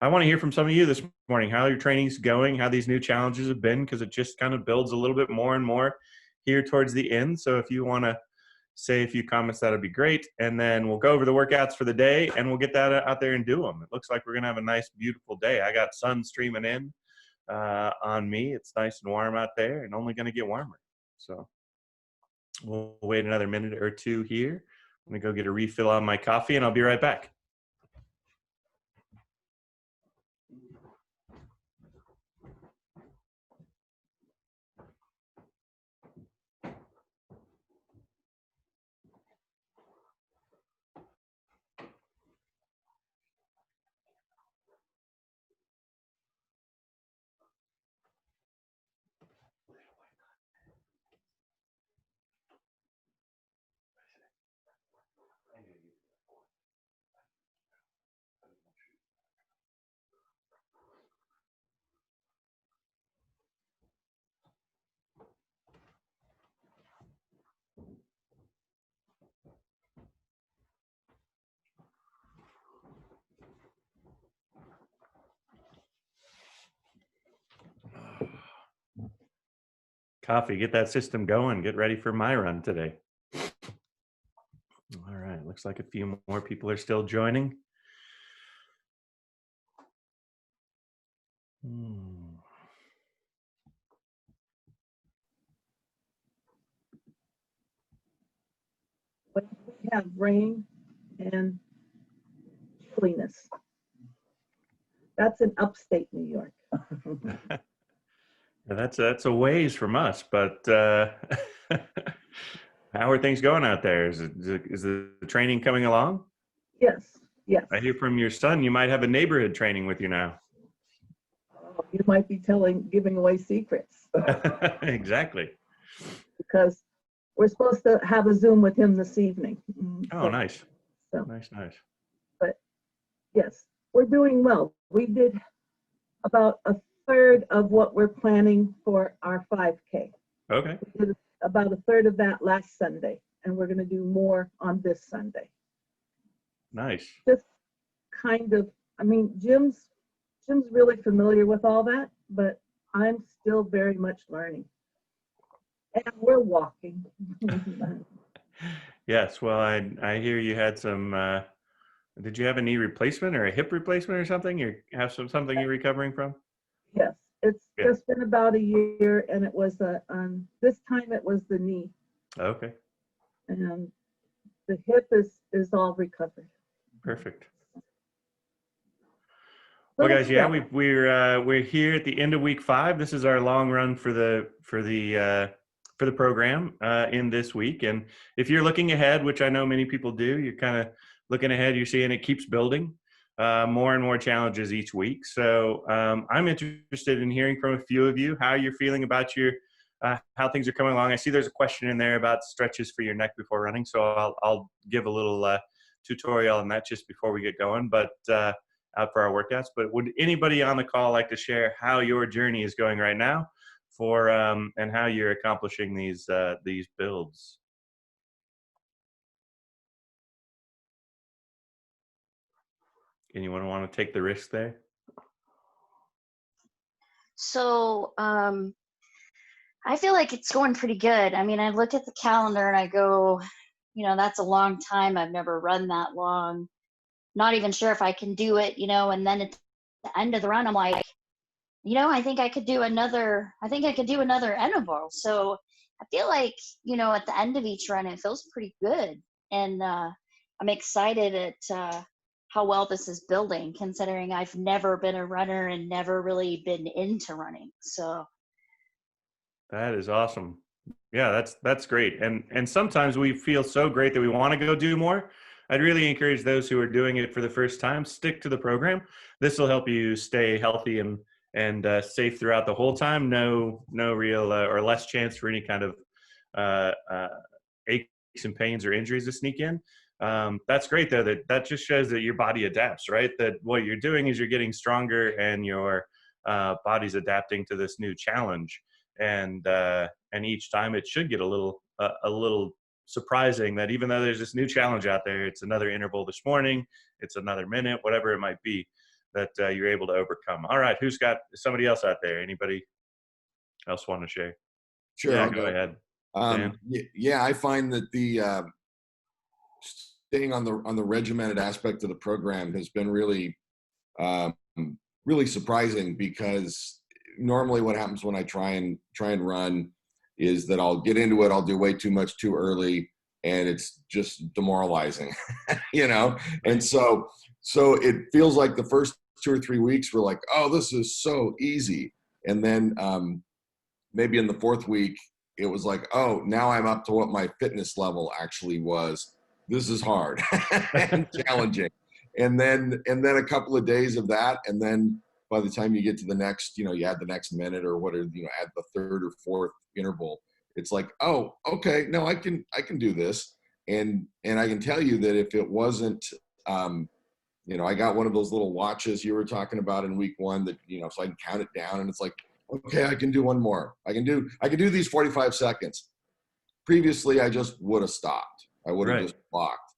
I want to hear from some of you this morning, how your training's going, how these new challenges have been, because it just kind of builds a little bit more and more here towards the end. So if you want to say a few comments, that'd be great. And then we'll go over the workouts for the day and we'll get that out there and do them. It looks like we're going to have a nice, beautiful day. I got sun streaming in on me. It's nice and warm out there and only going to get warmer. So we'll wait another minute or two here. I'm going to go get a refill on my coffee and I'll be right back. Coffee, get that system going. Get ready for my run today. All right, looks like a few more people are still joining. We have rain and chilliness. That's in upstate New York. That's a ways from us, but how are things going out there? Is the training coming along? Yes, yes. I hear from your son you might have a neighborhood training with you now. You might be giving away secrets. Exactly. Because we're supposed to have a Zoom with him this evening. Oh, nice. So, nice. But yes, we're doing well. We did about a third of what we're planning for our 5K. Okay. We did about a third of that last Sunday, and we're going to do more on this Sunday. Nice. Just kind of, I mean, Jim's really familiar with all that, but I'm still very much learning. And we're walking. Yes, well, I hear you had some, did you have a knee replacement or a hip replacement or something? You have something you're recovering from? Yes, it's just been about a year, and it was this time it was the knee. Okay. And the hip is all recovered. Perfect. Well, guys, yeah, we're here at the end of week 5. This is our long run for the program in this week. And if you're looking ahead, which I know many people do, you're kind of looking ahead. You're seeing it keeps building, more and more challenges each week. So I'm interested in hearing from a few of you how you're feeling about your how things are coming along. I see there's a question in there about stretches for your neck before running, so I'll give a little tutorial on that just before we get going. But out for our workouts. But would anybody on the call like to share how your journey is going right now for and how you're accomplishing these builds? Anyone want to take the risk there? So I feel like it's going pretty good. I mean, I look at the calendar and I go, you know, that's a long time. I've never run that long. Not even sure if I can do it, you know, and then at the end of the run, I'm like, you know, I think I could do another interval. So I feel like, you know, at the end of each run, it feels pretty good. And I'm excited at how well this is building, considering I've never been a runner and never really been into running. So that is awesome. Yeah, that's great. And sometimes we feel so great that we want to go do more. I'd really encourage those who are doing it for the first time, stick to the program. This will help you stay healthy and safe throughout the whole time. No real or less chance for any kind of aches and pains or injuries to sneak in. That's great though. That just shows that your body adapts, right? That what you're doing is you're getting stronger and your body's adapting to this new challenge. And each time it should get a little surprising that even though there's this new challenge out there, it's another interval this morning, it's another minute, whatever it might be. that you're able to overcome. All right, who's got somebody else out there? Anybody else want to share? Sure, Yeah, I'll go go. ahead, Dan. Yeah, I find that the staying on the regimented aspect of the program has been really um, really surprising, because normally what happens when I try and run is that I'll get into it, I'll do way too much too early, and it's just demoralizing, you know. And so it feels like the first 2 or 3 weeks were like, oh, this is so easy, and then maybe in the fourth week it was like, oh, now I'm up to what my fitness level actually was. This is hard and challenging. And then a couple of days of that, and then by the time you get to the next, you add the next minute or whatever, add the third or fourth interval, it's like, oh, okay, no, I can do this. And I can tell you that if it wasn't I got one of those little watches you were talking about in week one that, so I can count it down, and it's like, okay, I can do one more. I can do these 45 seconds. Previously, I just would have stopped. I would have just blocked.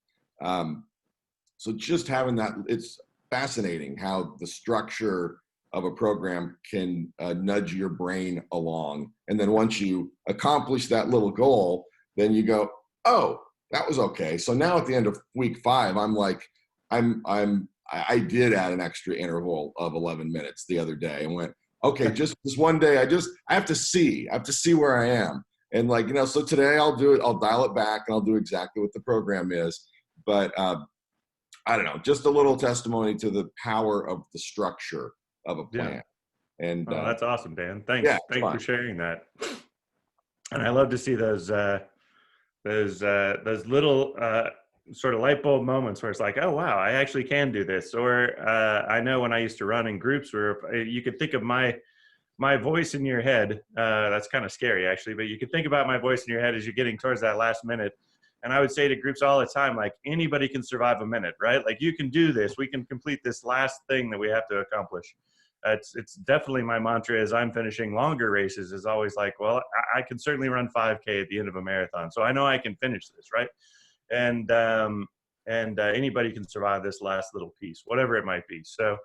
So just having that, it's fascinating how the structure of a program can nudge your brain along. And then once you accomplish that little goal, then you go, oh, that was okay. So now at the end of week 5, I'm like, I did add an extra interval of 11 minutes the other day, and went, okay, just this one day, I have to see where I am. And so today I'll do it, I'll dial it back, and I'll do exactly what the program is. But I don't know, just a little testimony to the power of the structure of a plan. Yeah. And that's awesome, Dan. Thanks. Yeah, Thanks for sharing that. And I love to see those little sort of light bulb moments where it's like, oh wow, I actually can do this. Or I know when I used to run in groups where you could think of my voice in your head. That's kind of scary actually, but you could think about my voice in your head as you're getting towards that last minute. And I would say to groups all the time, like, anybody can survive a minute, right? Like, you can do this. We can complete this last thing that we have to accomplish. It's definitely my mantra as I'm finishing longer races, is always like, well, I can certainly run 5K at the end of a marathon. So I know I can finish this, right? And anybody can survive this last little piece, whatever it might be. So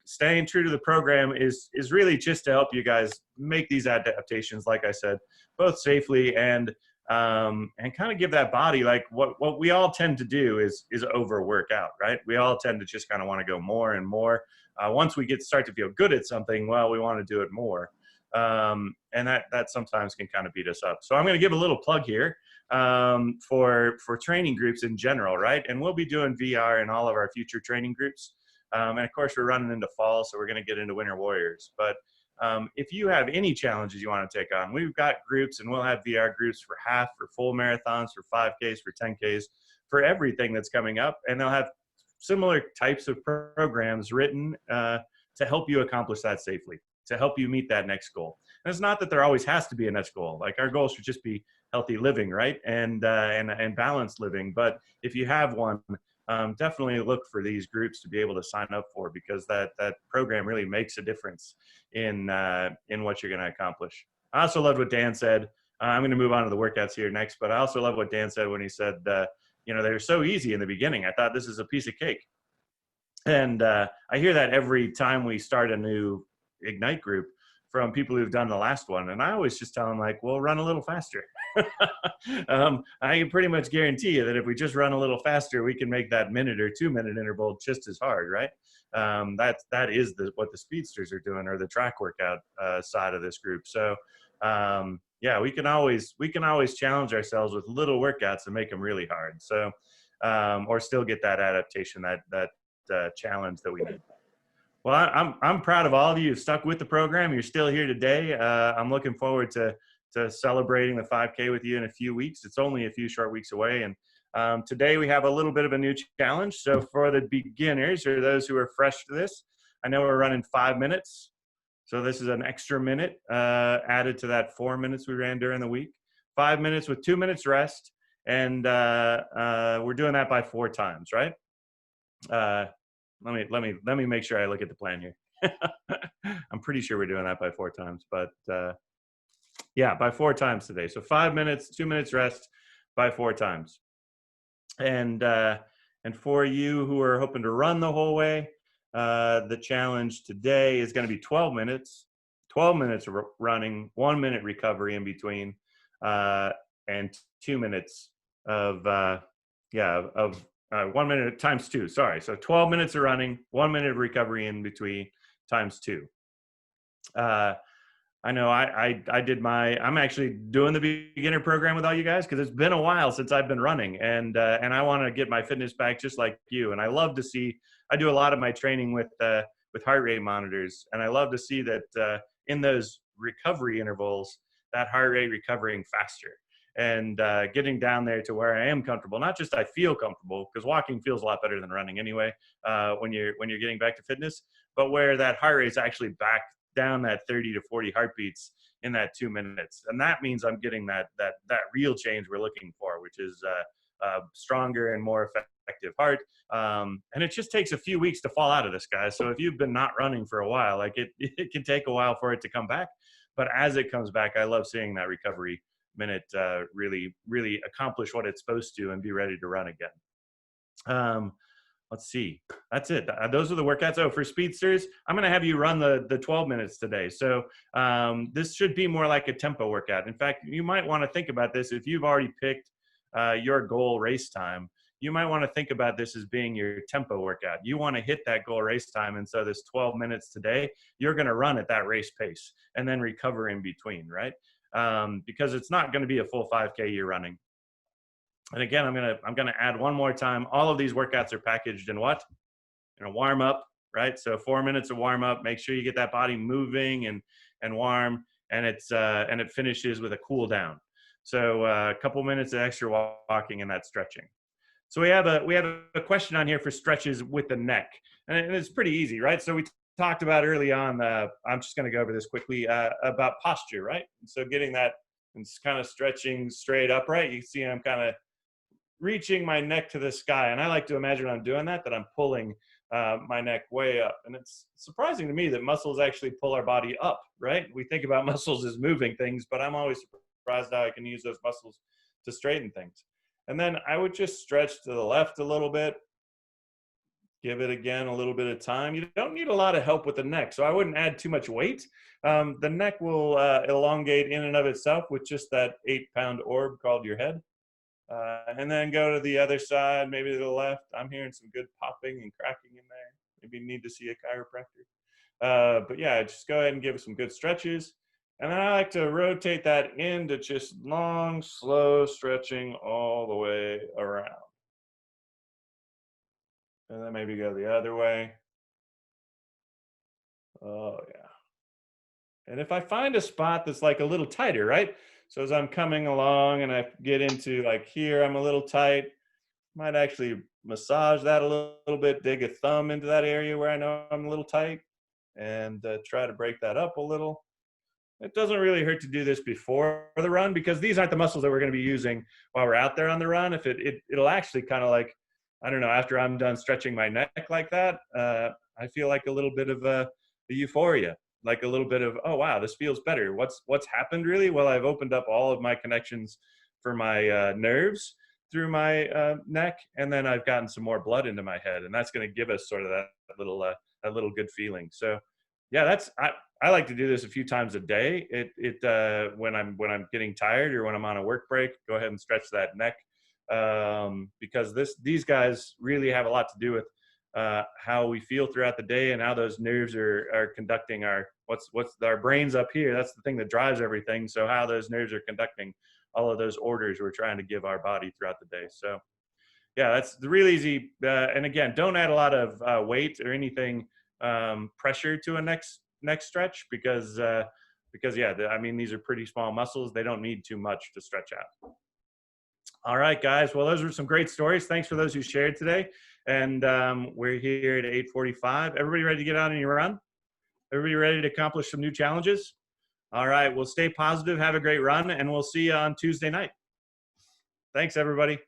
staying true to the program is really just to help you guys make these adaptations, like I said, both safely and kind of give that body, like what we all tend to do is overwork out, right? We all tend to just kind of want to go more and more. Once we start to feel good at something, well, we want to do it more. And that sometimes can kind of beat us up. So I'm going to give a little plug here for training groups in general, right? And we'll be doing VR in all of our future training groups. And of course, we're running into fall, so we're going to get into Winter Warriors. But if you have any challenges you want to take on, we've got groups, and we'll have VR groups for half, for full marathons, for 5Ks, for 10Ks, for everything that's coming up. And they'll have similar types of programs written to help you accomplish that safely, to help you meet that next goal. And it's not that there always has to be a next goal. Like, our goal should just be healthy living, right? And balanced living. But if you have one, definitely look for these groups to be able to sign up for, because that program really makes a difference in what you're going to accomplish. I also loved what Dan said. I'm going to move on to the workouts here next, but I also love what Dan said when he said, they were so easy in the beginning. I thought this is a piece of cake. And I hear that every time we start a new Ignite group from people who've done the last one. And I always just tell them, like, well, run a little faster. I can pretty much guarantee you that if we just run a little faster, we can make that minute or 2 minute interval just as hard, right? That is what the speedsters are doing, or the track workout side of this group. So yeah, we can always challenge ourselves with little workouts and make them really hard. So or still get that adaptation, that challenge that we need. Well, I'm proud of all of you who've stuck with the program. You're still here today. I'm looking forward to celebrating the 5K with you in a few weeks. It's only a few short weeks away. And today we have a little bit of a new challenge. So for the beginners, or those who are fresh to this, I know we're running 5 minutes. So this is an extra minute added to that 4 minutes we ran during the week. 5 minutes with 2 minutes rest. And we're doing that by 4 times, right? Let me make sure I look at the plan here. I'm pretty sure we're doing that by 4 times, but yeah, by 4 times today. So 5 minutes, 2 minutes rest by 4 times. And for you who are hoping to run the whole way, The challenge today is going to be 12 minutes, 12 minutes running, 1 minute recovery in between, and 2 minutes of 1 minute times 2. Sorry, so 12 minutes of running, 1 minute of recovery in between times 2. I know I did I'm actually doing the beginner program with all you guys because it's been a while since I've been running, and I want to get my fitness back just like you. And I love to see, I do a lot of my training with heart rate monitors, and I love to see that in those recovery intervals, that heart rate recovering faster and getting down there to where I am comfortable. Not just I feel comfortable, because walking feels a lot better than running anyway when you're getting back to fitness, but where that heart rate is actually back down that 30 to 40 heartbeats in that 2 minutes. And that means I'm getting that real change we're looking for, which is stronger and more effective heart. And it just takes a few weeks to fall out of this, guys. So if you've been not running for a while, like it can take a while for it to come back. But as it comes back, I love seeing that recovery minute really accomplish what it's supposed to and be ready to run again. Let's see. That's it. Those are the workouts. Oh, for speedsters, I'm going to have you run the 12 minutes today. So this should be more like a tempo workout. In fact, you might want to think about this if you've already picked your goal race time. You might want to think about this as being your tempo workout. You want to hit that goal race time. And so this 12 minutes today, you're going to run at that race pace and then recover in between, right? Because it's not going to be a full 5K you're running. And again, I'm gonna add one more time. All of these workouts are packaged in what? In a warm up, right? So 4 minutes of warm up. Make sure you get that body moving and warm, and it finishes with a cool down. So a couple minutes of extra walking and that stretching. So we have a question on here for stretches with the neck, and it's pretty easy, right? So we talked about early on. I'm just gonna go over this quickly about posture, right? So getting that and kind of stretching straight upright. You see, I'm kind of reaching my neck to the sky. And I like to imagine when I'm doing that I'm pulling my neck way up. And it's surprising to me that muscles actually pull our body up, right? We think about muscles as moving things, but I'm always surprised how I can use those muscles to straighten things. And then I would just stretch to the left a little bit, give it again a little bit of time. You don't need a lot of help with the neck, so I wouldn't add too much weight. The neck will elongate in and of itself with just that 8-pound orb called your head. And then go to the other side, maybe to the left. I'm hearing some good popping and cracking in there. Maybe you need to see a chiropractor. But yeah, just go ahead and give some good stretches. And then I like to rotate that into just long, slow stretching all the way around. And then maybe go the other way. Oh, yeah. And if I find a spot that's like a little tighter, right? So as I'm coming along and I get into like here, I'm a little tight, might actually massage that a little bit, dig a thumb into that area where I know I'm a little tight, and try to break that up a little. It doesn't really hurt to do this before the run, because these aren't the muscles that we're going to be using while we're out there on the run. If it'll actually kind of like, I don't know, after I'm done stretching my neck like that, I feel like a little bit of the euphoria. Like a little bit of, oh wow, this feels better. What's happened really? Well, I've opened up all of my connections for my nerves through my neck, and then I've gotten some more blood into my head, and that's going to give us sort of that little good feeling. So yeah, I like to do this a few times a day. When I'm getting tired or when I'm on a work break, go ahead and stretch that neck, because these guys really have a lot to do with how we feel throughout the day and how those nerves are conducting what's our brains up here. That's the thing that drives everything. So how those nerves are conducting all of those orders we're trying to give our body throughout the day. So yeah, that's real easy. And again, don't add a lot of weight or anything, pressure to a neck stretch, because yeah, I mean, these are pretty small muscles. They don't need too much to stretch out. All right, guys. Well, those were some great stories. Thanks for those who shared today. And we're here at 8:45. Everybody ready to get out on your run? Everybody ready to accomplish some new challenges? All right. Well, stay positive. Have a great run, and we'll see you on Tuesday night. Thanks, everybody.